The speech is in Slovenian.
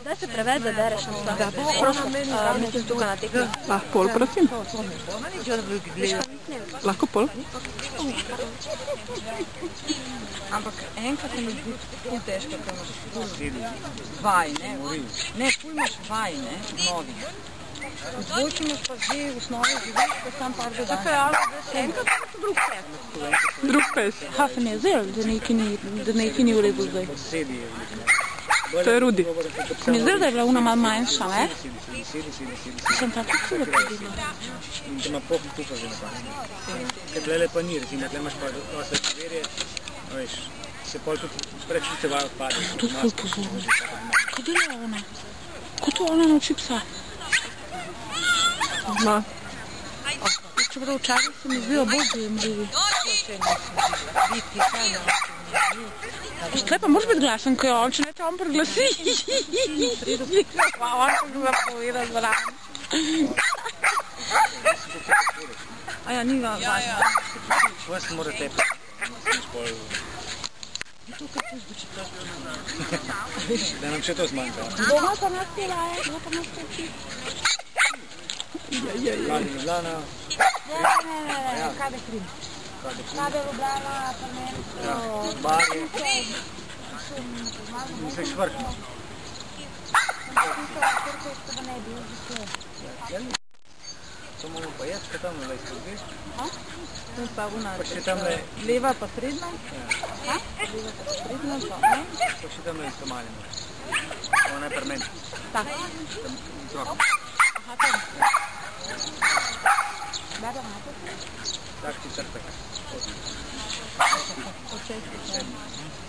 Zdaj se preveč zadereš na vse. Prosim, mislim tukaj na tekmi. Lahko pol, prosim? Lahko pol? Ampak enkrat se mi zdi ful težko, ker imaš ful vaj, ne? Ne, ful imaš vaj, ne? Novih. V dvojki imaš pa že v osnovi živiš, pa sam par dodan. Tako je, ali enkrat pa so drug pes. Drug pes. Ha, se mi je zdel, da nekaj ni v redu zdaj. To je Rudi. Se mi je zdel, da je bila una malo manjša, ne? Sem tako vse predila. In te ima pohli tupa že napad. Ker tlele pa ni, recimo, tle imaš pa osle čeverje, veš, se pol tudi prečite vaj odpade. To je ful pozorno. Kaj dela ona? Kaj to ona nauči psa? Ma. Čeprav včasih se mi zdijo bolj dojemljivi. Tle pa moraš biti glasen, ko je on, če ne te on preglasi. Pa on pa ga poveda zraven. Aja, ni važno. Vas se mora tepati. Da nam še to zmanjka. Doma pa nas telaje, doma pa nas teči. Mali Ljubljana. Ne, Kade Krim. Kade Ljubljana, Prmensko. Barje. Misliš vrh. To moramo pa jaz, kaj tam le izpozbiš? Pa una Pa še tam le... leva pa srednja. Leva pa srednja, pa ne. Pa še tam le isto malimo. Ona je permen. Tak. Aha, tam. Bada imate? Tak ti crpek. Od 6.